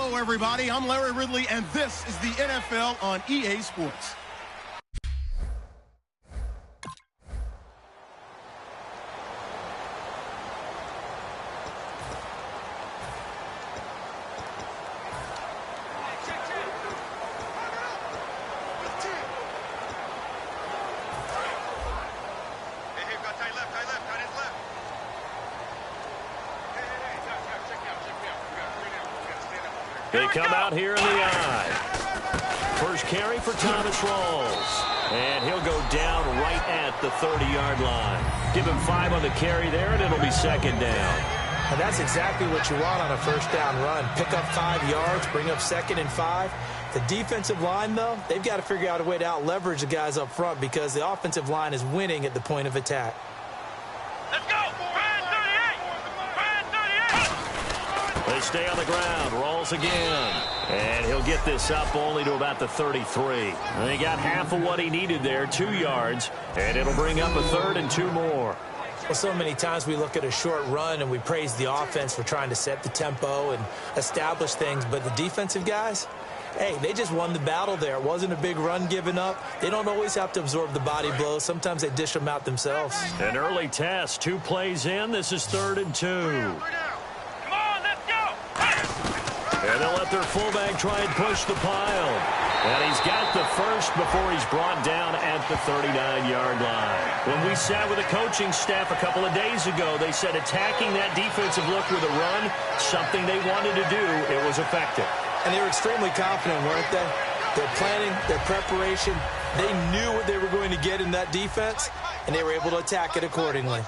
Hello, everybody. I'm Larry Ridley, and this is the NFL on EA Sports. They come out here in the eye. First carry for Thomas Rawls. And he'll go down right at the 30-yard line. Give him 5 on the carry there, and it'll be second down. And that's exactly what you want on a first down run. Pick up 5 yards, bring up 2nd and 5. The defensive line, though, they've got to figure out a way to out-leverage the guys up front because the offensive line is winning at the point of attack. Let's go! They stay on the ground. Rolls again. And he'll get this up only to about the 33. And he got half of what he needed there, 2 yards. And it'll bring up a 3rd and 2 more. Well, so many times we look at a short run and we praise the offense for trying to set the tempo and establish things. But the defensive guys, hey, they just won the battle there. It wasn't a big run given up. They don't always have to absorb the body blows. Sometimes they dish them out themselves. An early test. 2 plays in. This is 3rd and 2. And they'll let their fullback try and push the pile. And he's got the first before he's brought down at the 39-yard line. When we sat with the coaching staff a couple of days ago, they said attacking that defensive look with a run, something they wanted to do, it was effective. And they were extremely confident, weren't they? Their planning, their preparation, they knew what they were going to get in that defense, and they were able to attack it accordingly.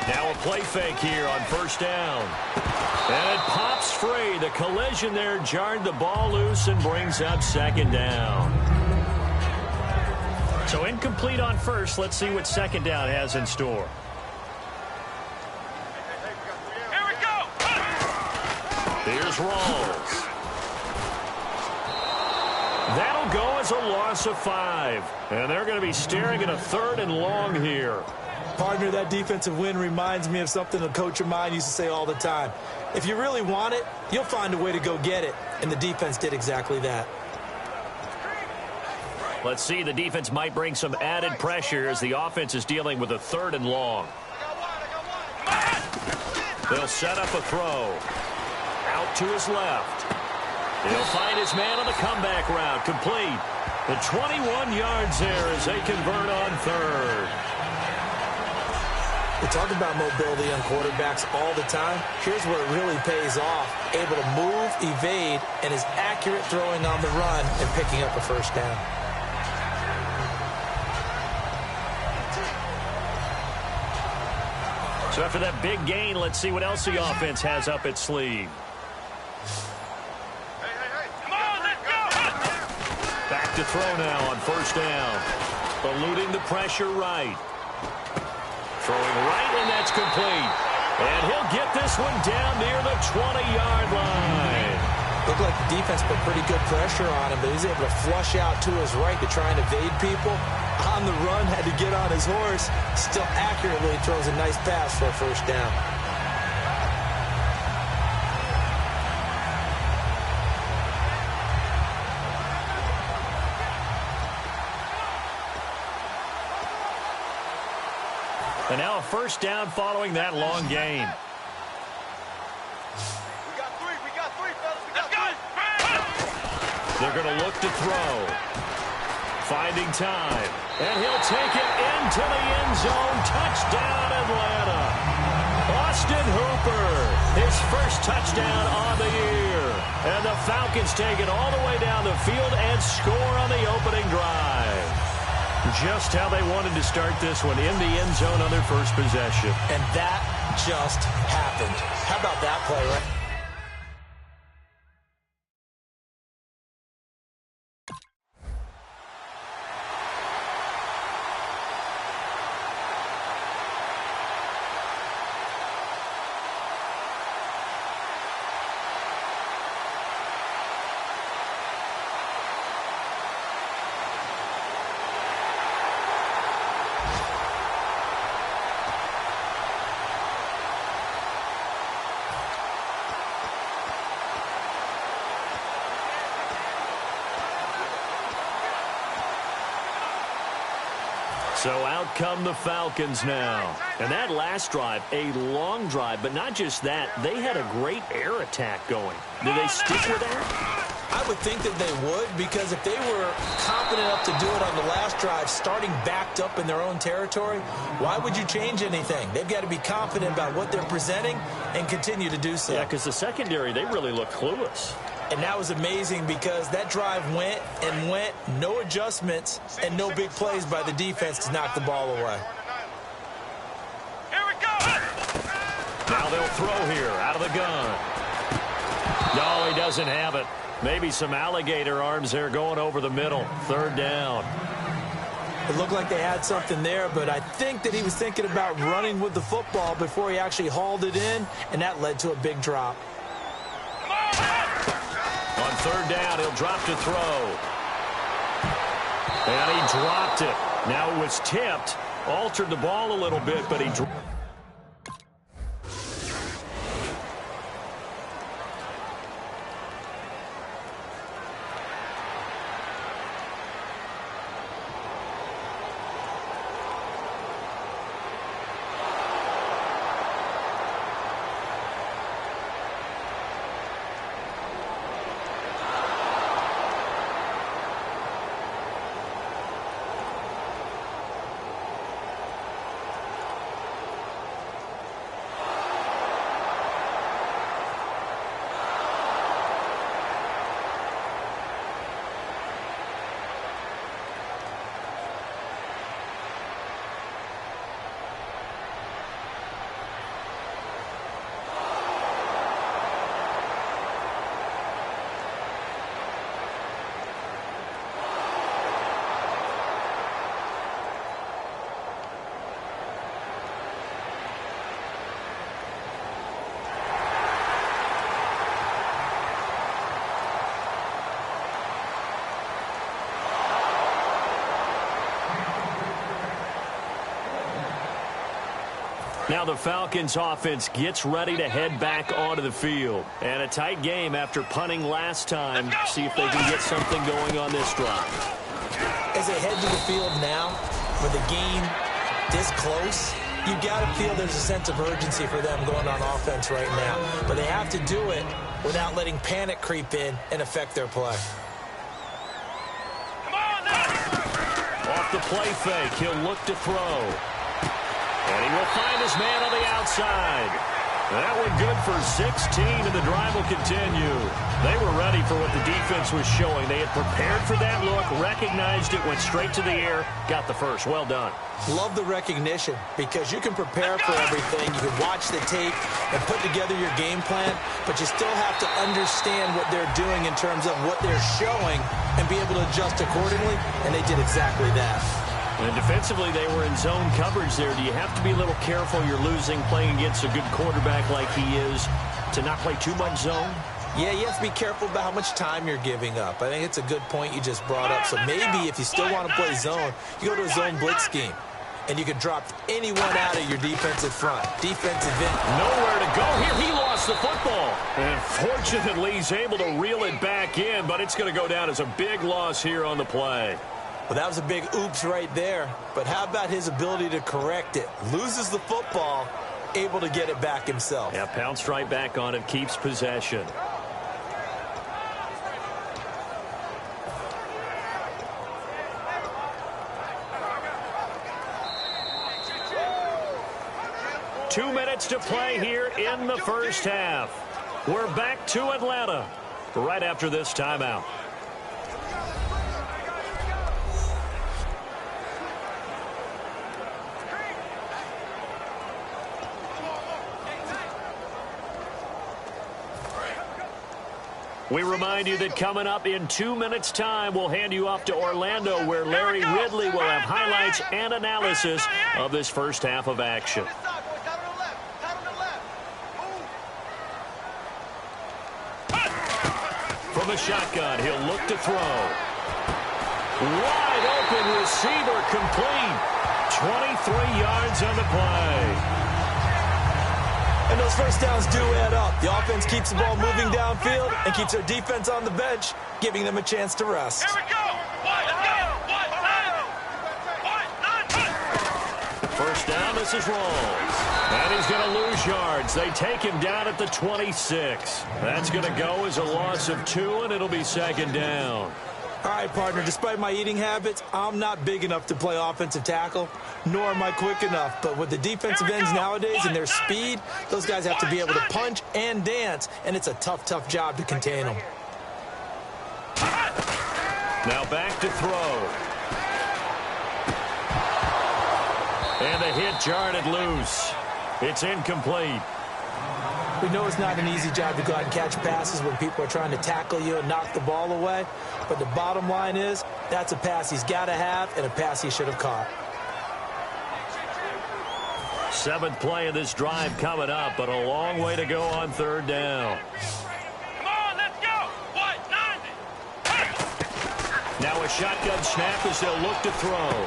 Now a play fake here on first down. And it pops free. The collision there jarred the ball loose and brings up second down. So incomplete on first. Let's see what second down has in store. Here we go! Here's Rawls. That'll go as a loss of 5. And they're going to be staring at a 3rd and long here. Partner, that defensive win reminds me of something a coach of mine used to say all the time. If you really want it, you'll find a way to go get it. And the defense did exactly that. Let's see, the defense might bring some added pressure as the offense is dealing with a 3rd and long. They'll set up a throw. Out to his left. He'll find his man on the comeback route. Complete. The 21 yards there as they convert on 3rd. We talk about mobility on quarterbacks all the time. Here's where it really pays off. Able to move, evade, and is accurate throwing on the run and picking up a first down. So after that big gain, let's see what else the offense has up its sleeve. Come on, let's go! Back to throw now on first down. Eluding the pressure right. Throwing right, and that's complete. And he'll get this one down near the 20-yard line. Looked like the defense put pretty good pressure on him, but he's able to flush out to his right to try and evade people. On the run, had to get on his horse. Still accurately throws a nice pass for a first down. And now a first down following that long gain. We got three, fellas. Let's go! They're going to look to throw. Finding time. And he'll take it into the end zone. Touchdown, Atlanta. Austin Hooper, his first touchdown on the year. And the Falcons take it all the way down the field and score on the opening drive. Just how they wanted to start this one, in the end zone on their first possession. And that just happened. How about that play, right? So out come the Falcons now. And that last drive, a long drive, but not just that, they had a great air attack going. Do they stick with that? I would think that they would, because if they were confident enough to do it on the last drive, starting backed up in their own territory, why would you change anything? They've got to be confident about what they're presenting and continue to do so. Yeah, because the secondary, they really look clueless. And that was amazing because that drive went and went, no adjustments, and no big plays by the defense to knock the ball away. Here we go! Now they'll throw here out of the gun. No, he doesn't have it. Maybe some alligator arms there going over the middle. Third down. It looked like they had something there, but I think that he was thinking about running with the football before he actually hauled it in, and that led to a big drop. On third down, he'll drop to throw. And he dropped it. Now it was tipped, altered the ball a little bit, but he dropped. Now the Falcons offense gets ready to head back onto the field. And a tight game after punting last time. See if they can get something going on this drive. As they head to the field now, with the game this close, you got to feel there's a sense of urgency for them going on offense right now. But they have to do it without letting panic creep in and affect their play. Off the play fake, he'll look to throw. And he will find his man on the outside. That one good for 16, and the drive will continue. They were ready for what the defense was showing. They had prepared for that look, recognized it, went straight to the air, got the first. Well done. Love the recognition, because you can prepare for everything. You can watch the tape and put together your game plan, but you still have to understand what they're doing in terms of what they're showing and be able to adjust accordingly, and they did exactly that. And defensively, they were in zone coverage there. Do you have to be a little careful? You're losing, playing against a good quarterback like he is, to not play too much zone? Yeah, you have to be careful about how much time you're giving up. I think it's a good point you just brought up. So maybe if you still want to play zone, you go to a zone blitz scheme, and you can drop anyone out of your defensive front. Defensive end. Nowhere to go here. He lost the football. And fortunately, he's able to reel it back in, but it's going to go down as a big loss here on the play. Well, that was a big oops right there. But how about his ability to correct it? Loses the football, able to get it back himself. Yeah, pounced right back on it, keeps possession. Two minutes to play here in the first half. We're back to Atlanta right after this timeout. We remind you that coming up in 2 minutes' time, we'll hand you off to Orlando, where Larry Ridley will have highlights and analysis of this first half of action. From the shotgun, he'll look to throw. Wide open receiver, complete. 23 yards on the play. And those first downs do add up. The offense keeps the ball moving downfield and keeps their defense on the bench, giving them a chance to rest. Here we go! First down, this is Rawls. And he's going to lose yards. They take him down at the 26. That's going to go as a loss of 2, and it'll be second down. All right, partner, despite my eating habits, I'm not big enough to play offensive tackle, nor am I quick enough. But with the defensive ends nowadays and their speed, those guys have to be able to punch and dance, and it's a tough, tough job to contain them. Now back to throw. And the hit jarred it loose. It's incomplete. We know it's not an easy job to go out and catch passes when people are trying to tackle you and knock the ball away. But the bottom line is, that's a pass he's got to have and a pass he should have caught. 7th play of this drive coming up, but a long way to go on third down. Come on, let's go. What? 90. Now a shotgun snap as they'll look to throw.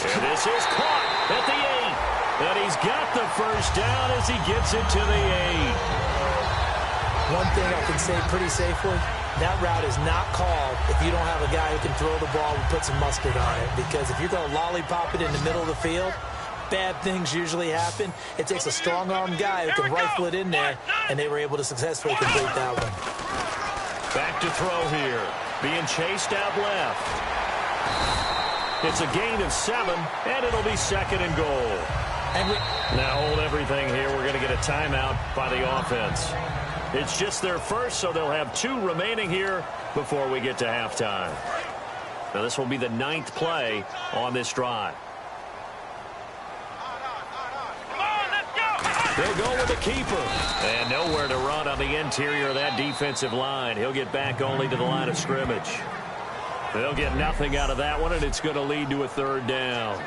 And this is caught at the 8. And he's got the first down as he gets it to the 8. One thing I can say pretty safely, that route is not called if you don't have a guy who can throw the ball and put some mustard on it. Because if you're going to lollipop it in the middle of the field, bad things usually happen. It takes a strong-armed guy who can rifle it in there, and they were able to successfully complete that one. Back to throw here. Being chased out left. It's a gain of 7, and it'll be second and goal. Now hold everything here. We're going to get a timeout by the offense. It's just their first, so they'll have 2 remaining here before we get to halftime. Now this will be the 9th play on this drive. They'll go with the keeper. And nowhere to run on the interior of that defensive line. He'll get back only to the line of scrimmage. They'll get nothing out of that one, and it's going to lead to a third down.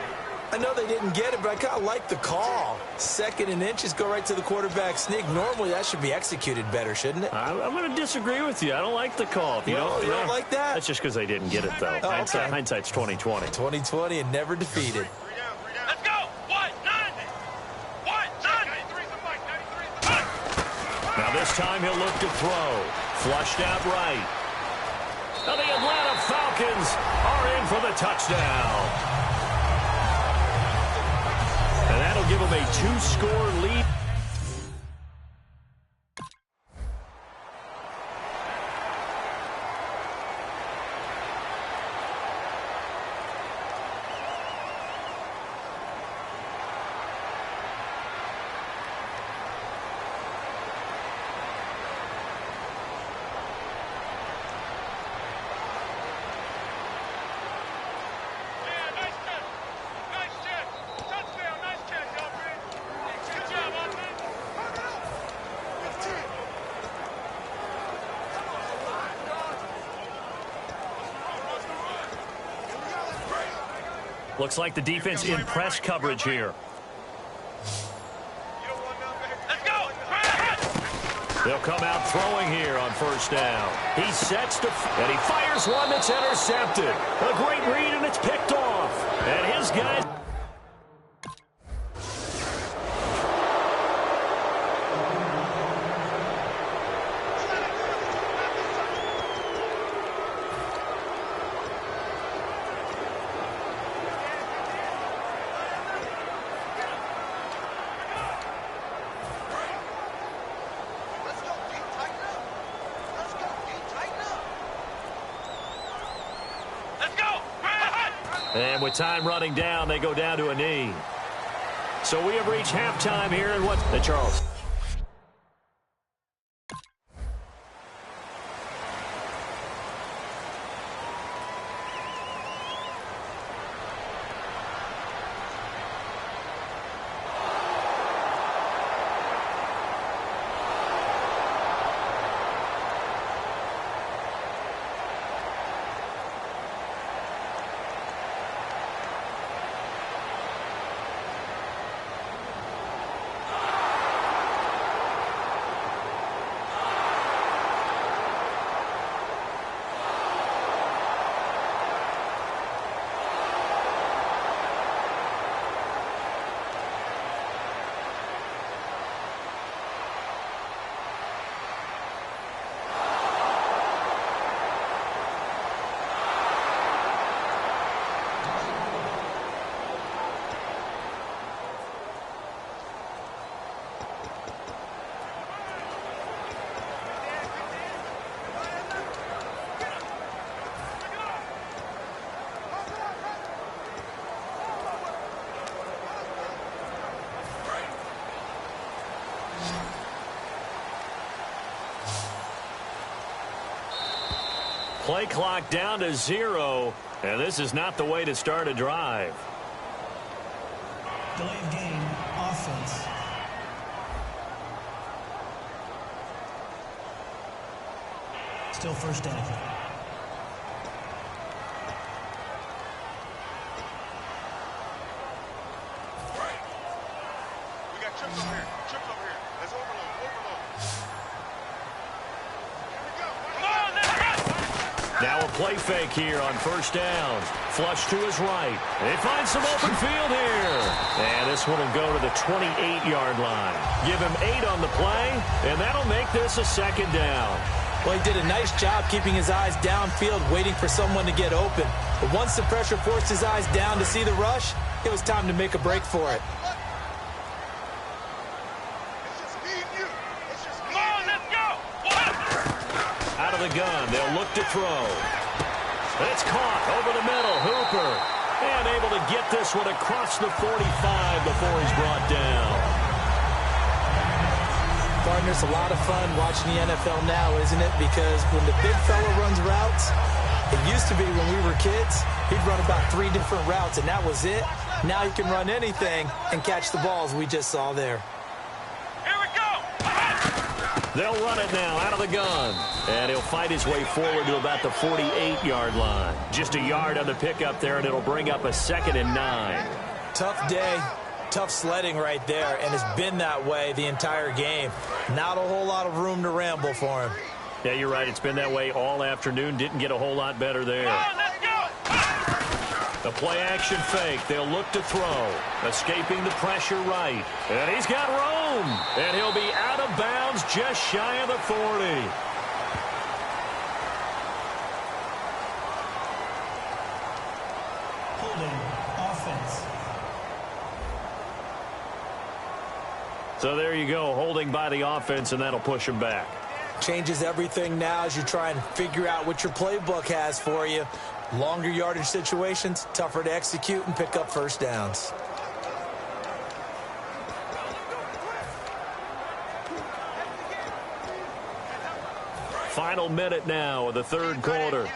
I know they didn't get it, but I kind of like the call. 2nd and inches, go right to the quarterback sneak. Normally, that should be executed better, shouldn't it? I'm going to disagree with you. I don't like the call. You don't like that? That's just because they didn't get it, though. Oh, okay. Hindsight's 20/20. 20/20 and never defeated. Let's go. What? 90. What? 90. Now this time he'll look to throw. Flushed out right. Now the Atlanta Falcons are in for the touchdown. And that'll give them a 2-score lead. Looks like the defense in press coverage here. Let's go. They'll come out throwing here on first down. He sets to, and he fires one that's intercepted. A great read, and it's picked off. And his guys. And with time running down, they go down to a knee. So we have reached halftime here in what? Charles. Play clock down to 0, and this is not the way to start a drive. Delay of game, offense. Still first down. We got trips over here. Trips over here. Let's overload. Now a play fake here on first down. Flush to his right. They find some open field here. And this one will go to the 28-yard line. Give him 8 on the play, and that'll make this a second down. Well, he did a nice job keeping his eyes downfield, waiting for someone to get open. But once the pressure forced his eyes down to see the rush, it was time to make a break for it. Out of the gun, they'll look to throw. It's caught over the middle. Hooper, and able to get this one across the 45 before he's brought down. Partner, it's a lot of fun watching the NFL now, isn't it? Because when the big fella runs routes, it used to be when we were kids, he'd run about 3 different routes, and that was it. Now he can run anything and catch the balls we just saw there. Here we go. They'll run it now out of the gun. And he'll fight his way forward to about the 48-yard line. Just a yard on the pickup there, and it'll bring up a 2nd and 9. Tough day. Tough sledding right there, and it's been that way the entire game. Not a whole lot of room to ramble for him. Yeah, you're right. It's been that way all afternoon. Didn't get a whole lot better there. Let's go. The play-action fake. They'll look to throw. Escaping the pressure right. And he's got room. And he'll be out of bounds just shy of the 40. Holding, offense. So there you go, holding by the offense, and that'll push him back. Changes everything now as you try and figure out what your playbook has for you. Longer yardage situations, tougher to execute and pick up first downs. Final minute now of the third quarter.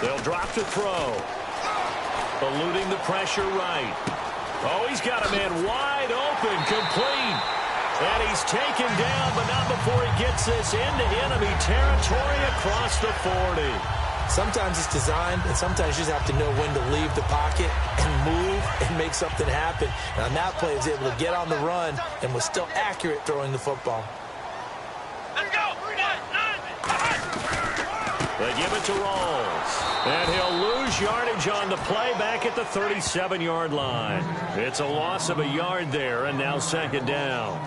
They'll drop to throw. Eluding the pressure right. Oh, he's got a man wide open, complete. And he's taken down, but not before he gets this into enemy territory across the 40. Sometimes it's designed, and sometimes you just have to know when to leave the pocket and move and make something happen. And on that play, he was able to get on the run and was still accurate throwing the football. Let's go. They give it to Rawls. And he'll lose yardage on the play back at the 37-yard line. It's a loss of a yard there, and now second down.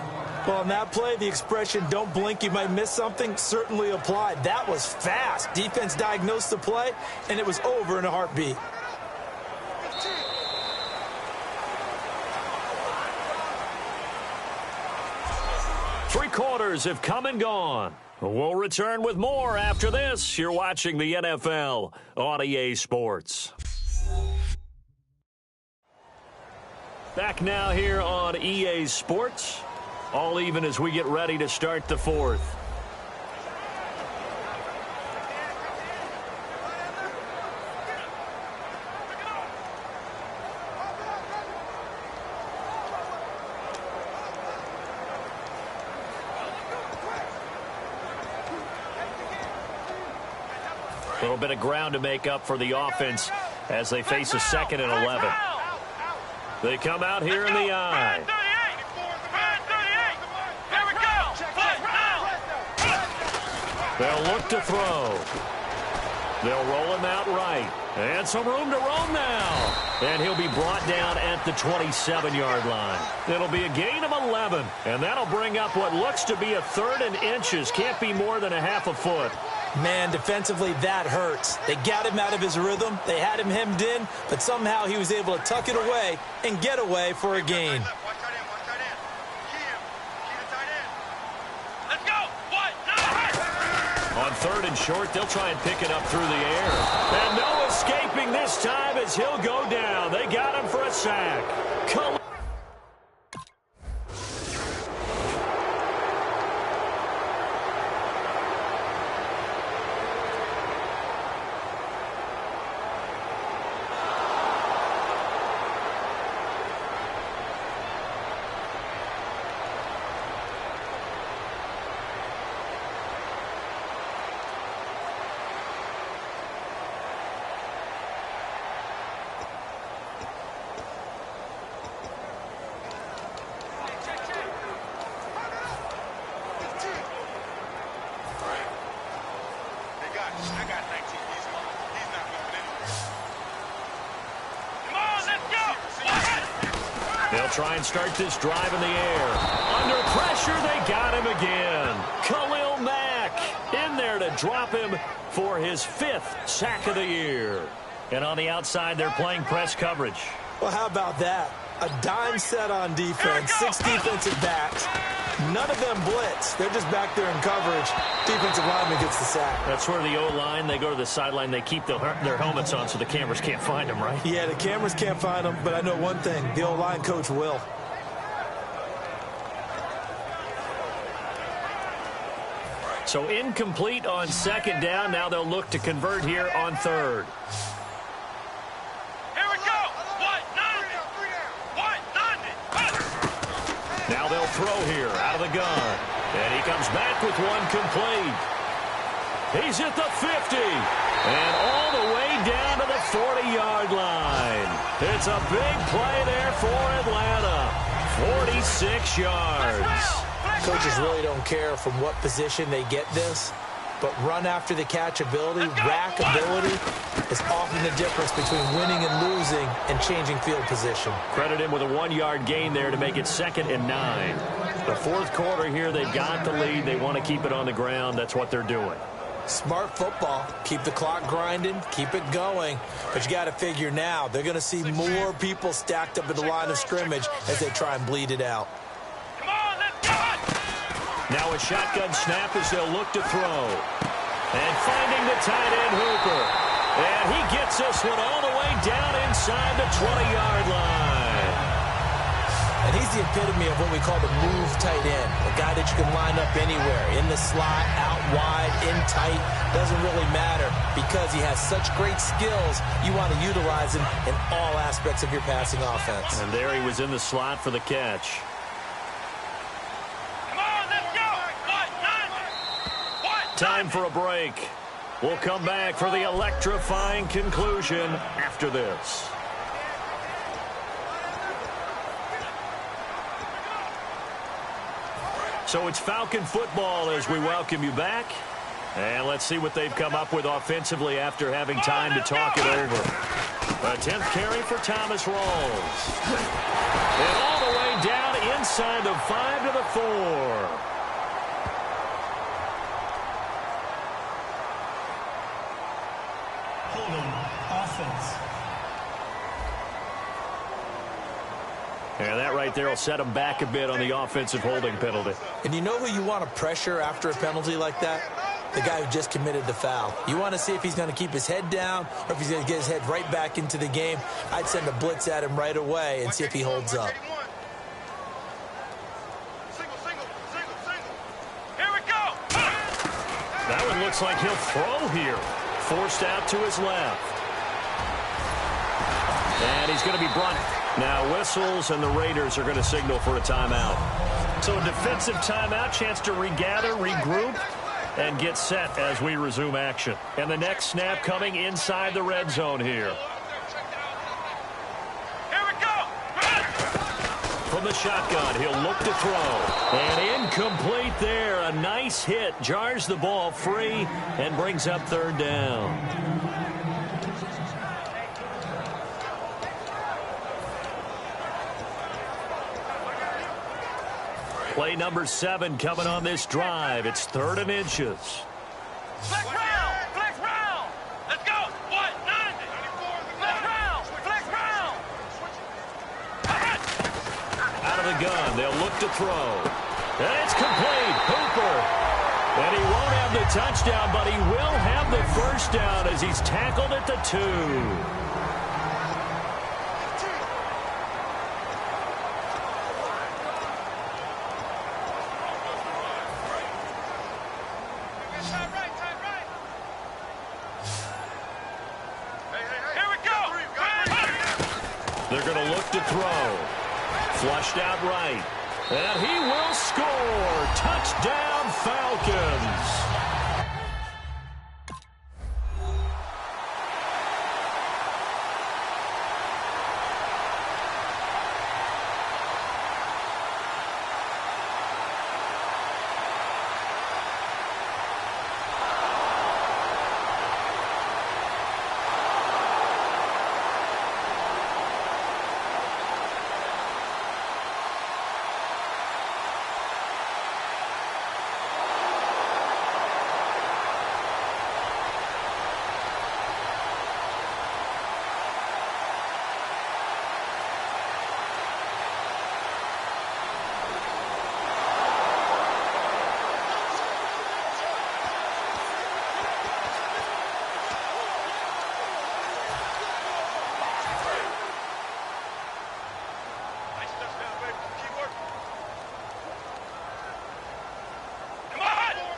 Well, on that play, the expression, don't blink, you might miss something, certainly applied. That was fast. Defense diagnosed the play, and it was over in a heartbeat. Three quarters have come and gone. We'll return with more after this. You're watching the NFL on EA Sports. Back now here on EA Sports. All even as we get ready to start the fourth. A little bit of ground to make up for the offense as they face a 2nd and 11. They come out here in the eye. They'll look to throw. They'll roll him out right. And some room to roam now. And he'll be brought down at the 27-yard line. It'll be a gain of 11. And that'll bring up what looks to be a 3rd and inches. Can't be more than a half a foot. Man, defensively, that hurts. They got him out of his rhythm. They had him hemmed in, but somehow he was able to tuck it away and get away for a gain. Let's go. On 3rd and short, they'll try and pick it up through the air. And no escaping this time as he'll go down. They got him for a sack. I got 19. He's not moving anywhere. Come on, let's go. They'll try and start this drive in the air. Under pressure, they got him again. Khalil Mack in there to drop him for his 5th sack of the year. And on the outside, they're playing press coverage. Well, how about that? A dime set on defense, 6 defensive backs. None of them blitz. They're just back there in coverage. Defensive lineman gets the sack. That's where the O-line, they go to the sideline, they keep their helmets on so the cameras can't find them, right? Yeah, the cameras can't find them, but I know one thing. The O-line coach will. So incomplete on 2nd down. Now they'll look to convert here on 3rd. Here we go. What? Now they'll throw here out of the gun. And he comes back with one complete. He's at the 50. And all the way down to the 40-yard line. It's a big play there for Atlanta. 46 yards. Coaches really don't care from what position they get this, but run after the catch ability, rack ability, is often the difference between winning and losing and changing field position. Credit him with a 1-yard gain there to make it 2nd and 9. The 4th quarter here, they've got the lead. They want to keep it on the ground. That's what they're doing. Smart football. Keep the clock grinding, keep it going. But you got to figure now, they're going to see more people stacked up at the line of scrimmage as they try and bleed it out. Come on, let's go. Now a shotgun snap as they'll look to throw. And finding the tight end, Hooper. And he gets this one all the way down inside the 20-yard line. And he's the epitome of what we call the move tight end. A guy that you can line up anywhere. In the slot, out wide, in tight. Doesn't really matter because he has such great skills. You want to utilize him in all aspects of your passing offense. And there he was in the slot for the catch. Time for a break. We'll come back for the electrifying conclusion after this. So it's Falcon football as we welcome you back. And let's see what they've come up with offensively after having time to talk it over. A 10th carry for Thomas Rawls. And all the way down inside the 5 to the 4. Offense. And that right there will set him back a bit on the offensive holding penalty. And you know who you want to pressure after a penalty like that? The guy who just committed the foul. You want to see if he's going to keep his head down or if he's going to get his head right back into the game. I'd send a blitz at him right away and see if he holds up. Here we go. That one looks like he'll throw here. Forced out to his left. And he's going to be brought. Now whistles, and the Raiders are going to signal for a timeout. So a defensive timeout, chance to regather, regroup, and get set as we resume action. And the next snap coming inside the red zone here. Here we go. From the shotgun, he'll look to throw. And incomplete there. A nice hit. Jars the ball free and brings up 3rd down. Play number 7 coming on this drive. It's 3rd and inches. Flex round. Flex round. Let's go. What? 90. Flex round. Flex round. Out of the gun. They'll look to throw. And it's complete. Hooper. And he won't have the touchdown, but he will have the 1st down as he's tackled at the 2. They're going to look to throw. Flushed out right. And he will score. Touchdown, Falcons.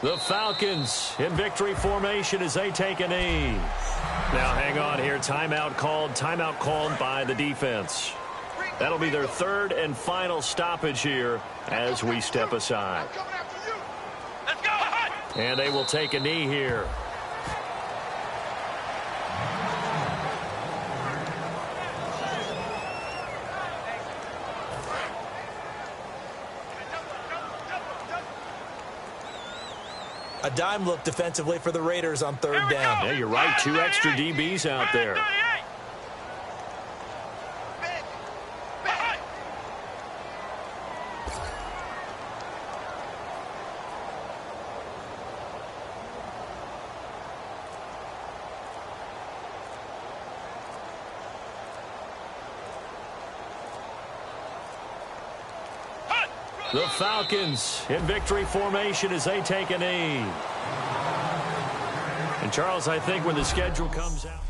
The Falcons in victory formation as they take a knee. Now hang on here. Timeout called by the defense. That'll be their third and final stoppage here as we step aside. Let's go. And they will take a knee here. A dime look defensively for the Raiders on third down. Yeah, you're right. 2 extra DBs out there. The Falcons in victory formation as they take a knee. And Charles, I think when the schedule comes out.